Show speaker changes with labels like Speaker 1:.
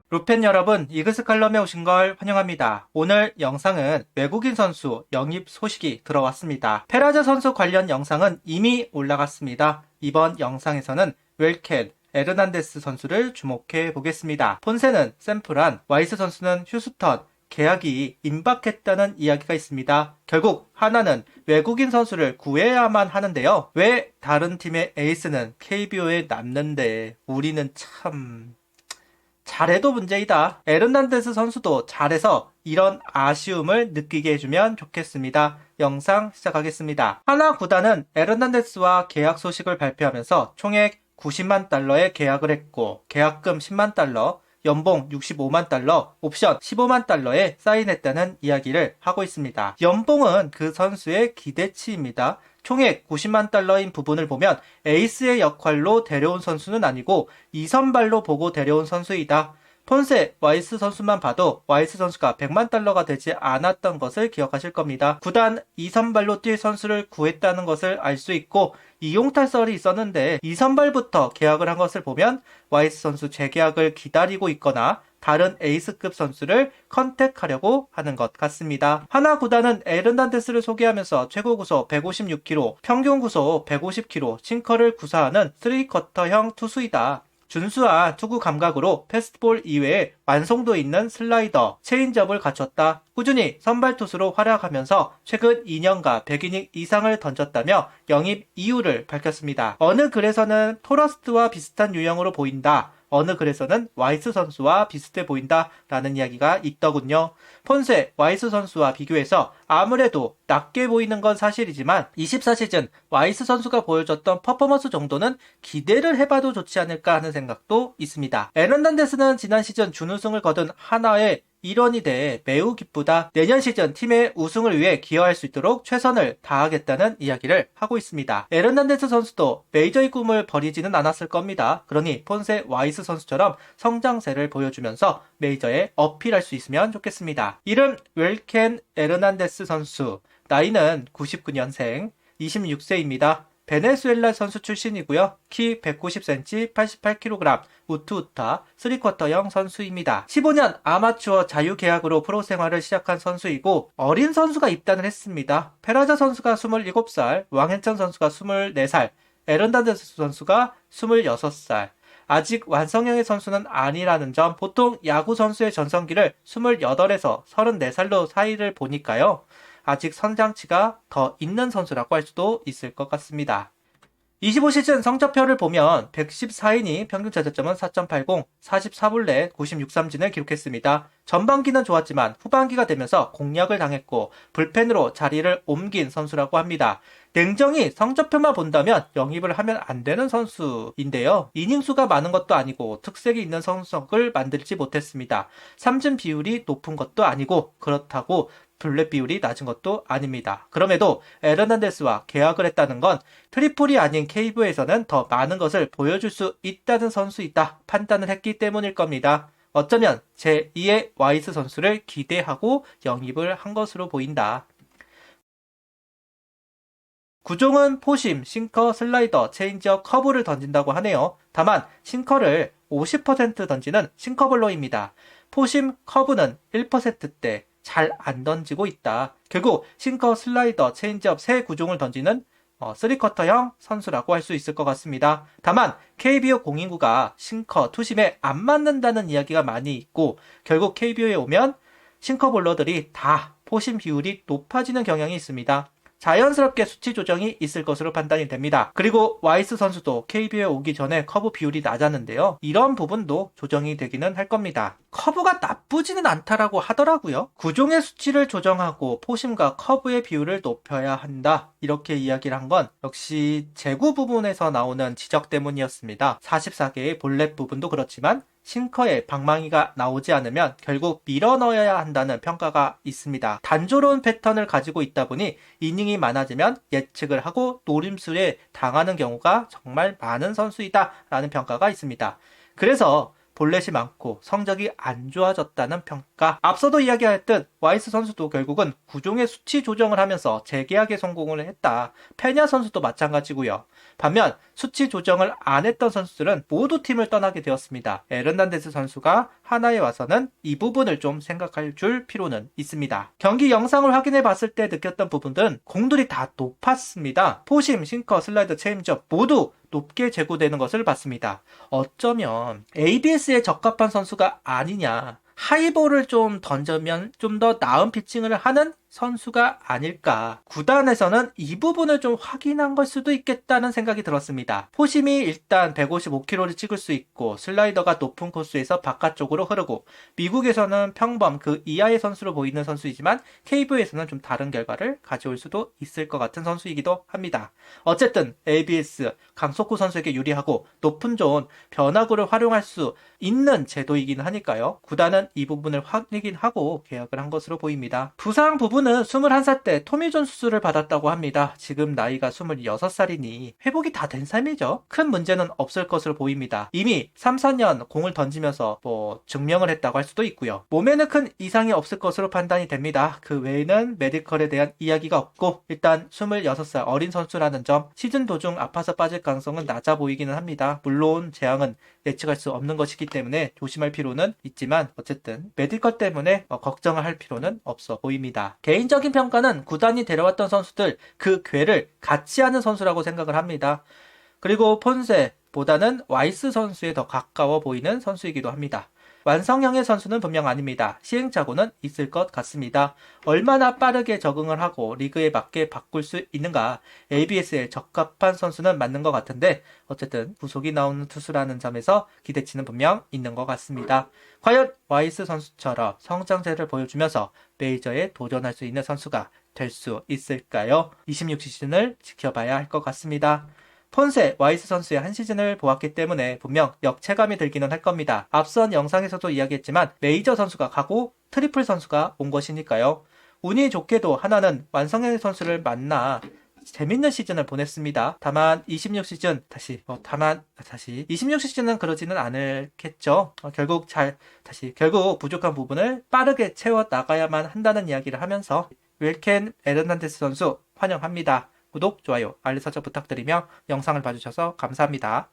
Speaker 1: 루펜 여러분, 이그스칼럼에 오신 걸 환영합니다. 오늘 영상은 외국인 선수 영입 소식이 들어왔습니다. 페라자 선수 관련 영상은 이미 올라갔습니다. 이번 영상에서는 웰켄, 에르난데스 선수를 주목해 보겠습니다. 폰세는 샘플한, 와이스 선수는 휴스턴, 계약이 임박했다는 이야기가 있습니다. 결국 하나는 외국인 선수를 구해야만 하는데요. 왜 다른 팀의 에이스는 KBO에 남는데 우리는 참... 잘해도 문제이다. 에르난데스 선수도 잘해서 이런 아쉬움을 느끼게 해주면 좋겠습니다. 영상 시작하겠습니다. 하나 구단은 에르난데스와 계약 소식을 발표하면서 총액 90만 달러에 계약을 했고 계약금 10만 달러, 연봉 65만 달러, 옵션 15만 달러에 사인했다는 이야기를 하고 있습니다. 연봉은 그 선수의 기대치입니다. 총액 90만 달러인 부분을 보면 에이스의 역할로 데려온 선수는 아니고 2선발로 보고 데려온 선수이다. 폰세, 와이스 선수만 봐도 와이스 선수가 100만 달러가 되지 않았던 것을 기억하실 겁니다. 구단 2선발로 뛸 선수를 구했다는 것을 알 수 있고 이용탈설이 있었는데 2선발부터 계약을 한 것을 보면 와이스 선수 재계약을 기다리고 있거나 다른 에이스급 선수를 컨택하려고 하는 것 같습니다. 하나 구단은 에르난데스를 소개하면서 최고 구속 156km, 평균 구속 150km, 싱커를 구사하는 3쿼터형 투수이다. 준수한 투구 감각으로 패스트볼 이외에 완성도 있는 슬라이더, 체인지업을 갖췄다. 꾸준히 선발 투수로 활약하면서 최근 2년간 100이닝 이상을 던졌다며 영입 이유를 밝혔습니다. 어느 글에서는 토러스트와 비슷한 유형으로 보인다. 어느 글에서는 와이스 선수와 비슷해 보인다 라는 이야기가 있더군요. 폰세, 와이스 선수와 비교해서 아무래도 낮게 보이는 건 사실이지만 24시즌 와이스 선수가 보여줬던 퍼포먼스 정도는 기대를 해봐도 좋지 않을까 하는 생각도 있습니다. 에르난데스는 지난 시즌 준우승을 거둔 하나의 일원이 돼 매우 기쁘다. 내년 시즌 팀의 우승을 위해 기여할 수 있도록 최선을 다하겠다는 이야기를 하고 있습니다. 에르난데스 선수도 메이저의 꿈을 버리지는 않았을 겁니다. 그러니 폰세, 와이스 선수처럼 성장세를 보여주면서 메이저에 어필할 수 있으면 좋겠습니다. 이름 웰켄 에르난데스 선수, 나이는 99년생, 26세입니다. 베네수엘라 선수 출신이고요. 키 190cm, 88kg, 우투우타, 3쿼터형 선수입니다. 15년 아마추어 자유계약으로 프로 생활을 시작한 선수이고 어린 선수가 입단을 했습니다. 페라자 선수가 27살, 왕현찬 선수가 24살, 에르난데스 선수가 26살. 아직 완성형의 선수는 아니라는 점, 보통 야구 선수의 전성기를 28에서 34살로 사이를 보니까요. 아직 선장치가 더 있는 선수라고 할 수도 있을 것 같습니다. 25시즌 성적표를 보면 114이닝 평균 자책점은 4.80, 44볼넷 96삼진을 기록했습니다. 전반기는 좋았지만 후반기가 되면서 공략을 당했고 불펜으로 자리를 옮긴 선수라고 합니다. 냉정히 성적표만 본다면 영입을 하면 안 되는 선수인데요. 이닝 수가 많은 것도 아니고 특색이 있는 성적을 만들지 못했습니다. 삼진 비율이 높은 것도 아니고 그렇다고 블랙 비율이 낮은 것도 아닙니다. 그럼에도 에르난데스와 계약을 했다는 건 트리플이 아닌 KBO에서는 더 많은 것을 보여줄 수 있다는 선수이다 판단을 했기 때문일 겁니다. 어쩌면 제2의 와이스 선수를 기대하고 영입을 한 것으로 보인다. 구종은 포심, 싱커, 슬라이더, 체인지업, 커브를 던진다고 하네요. 다만 싱커를 50% 던지는 싱커블로입니다. 포심, 커브는 1%대 잘 안 던지고 있다. 결국 싱커, 슬라이더, 체인지업 세 구종을 던지는 3쿼터형 선수라고 할 수 있을 것 같습니다. 다만 KBO 공인구가 싱커, 투심에 안 맞는다는 이야기가 많이 있고 결국 KBO에 오면 싱커볼러들이 다 포심 비율이 높아지는 경향이 있습니다. 자연스럽게 수치 조정이 있을 것으로 판단이 됩니다. 그리고 와이스 선수도 KBO에 오기 전에 커브 비율이 낮았는데요. 이런 부분도 조정이 되기는 할 겁니다. 커브가 나쁘지는 않다라고 하더라고요. 구종의 수치를 조정하고 포심과 커브의 비율을 높여야 한다. 이렇게 이야기를 한 건 역시 제구 부분에서 나오는 지적 때문이었습니다. 44개의 볼넷 부분도 그렇지만 싱커에 방망이가 나오지 않으면 결국 밀어 넣어야 한다는 평가가 있습니다. 단조로운 패턴을 가지고 있다 보니 이닝이 많아지면 예측을 하고 노림수에 당하는 경우가 정말 많은 선수이다 라는 평가가 있습니다. 그래서 볼넷이 많고 성적이 안 좋아졌다는 평가. 앞서도 이야기했듯 와이스 선수도 결국은 구종의 수치 조정을 하면서 재계약에 성공을 했다. 페냐 선수도 마찬가지고요. 반면 수치 조정을 안 했던 선수들은 모두 팀을 떠나게 되었습니다. 에르난데스 선수가 하나에 와서는 이 부분을 좀 생각할 줄 필요는 있습니다. 경기 영상을 확인해 봤을 때 느꼈던 부분들은 공들이 다 높았습니다. 포심, 싱커, 슬라이더, 체인지업 모두 높게 제고되는 것을 봤습니다. 어쩌면 ABS에 적합한 선수가 아니냐. 하이볼을 좀 던지면 좀 더 나은 피칭을 하는 선수가 아닐까. 구단에서는 이 부분을 좀 확인한 걸 수도 있겠다는 생각이 들었습니다. 포심이 일단 155km를 찍을 수 있고 슬라이더가 높은 코스에서 바깥쪽으로 흐르고 미국에서는 평범 그 이하의 선수로 보이는 선수이지만 KBO에서는 좀 다른 결과를 가져올 수도 있을 것 같은 선수이기도 합니다. 어쨌든 ABS 강속구 선수에게 유리하고 높은 존 변화구를 활용할 수 있는 제도이긴 하니까요. 구단은 이 부분을 확인하고 계약을 한 것으로 보입니다. 부상 부분은 21살 때 토미존 수술을 받았다고 합니다. 지금 나이가 26살이니 회복이 다 된 삶이죠. 큰 문제는 없을 것으로 보입니다. 이미 3, 4년 공을 던지면서 증명을 했다고 할 수도 있고요. 몸에는 큰 이상이 없을 것으로 판단이 됩니다. 그 외에는 메디컬에 대한 이야기가 없고 일단 26살 어린 선수라는 점 시즌 도중 아파서 빠질 가능성은 낮아 보이기는 합니다. 물론 재앙은 예측할 수 없는 것이기 때문에 조심할 필요는 있지만 어쨌든 메디컬 때문에 걱정을 할 필요는 없어 보입니다. 개인적인 평가는 구단이 데려왔던 선수들 그 궤를 같이 하는 선수라고 생각을 합니다. 그리고 폰세보다는 와이스 선수에 더 가까워 보이는 선수이기도 합니다. 완성형의 선수는 분명 아닙니다. 시행착오는 있을 것 같습니다. 얼마나 빠르게 적응을 하고 리그에 맞게 바꿀 수 있는가. ABS에 적합한 선수는 맞는 것 같은데 어쨌든 부속이 나오는 투수라는 점에서 기대치는 분명 있는 것 같습니다. 과연 와이스 선수처럼 성장세를 보여주면서 메이저에 도전할 수 있는 선수가 될 수 있을까요? 26시즌을 지켜봐야 할 것 같습니다. 폰세, 와이스 선수의 한 시즌을 보았기 때문에 분명 역체감이 들기는 할 겁니다. 앞선 영상에서도 이야기했지만 메이저 선수가 가고 트리플 선수가 온 것이니까요. 운이 좋게도 하나는 완성형 선수를 만나 재밌는 시즌을 보냈습니다. 다만 26시즌 26시즌은 그러지는 않겠죠. 결국 부족한 부분을 빠르게 채워 나가야만 한다는 이야기를 하면서 윌켄 에르난데스 선수 환영합니다. 구독, 좋아요, 알림 설정 부탁드리며 영상을 봐주셔서 감사합니다.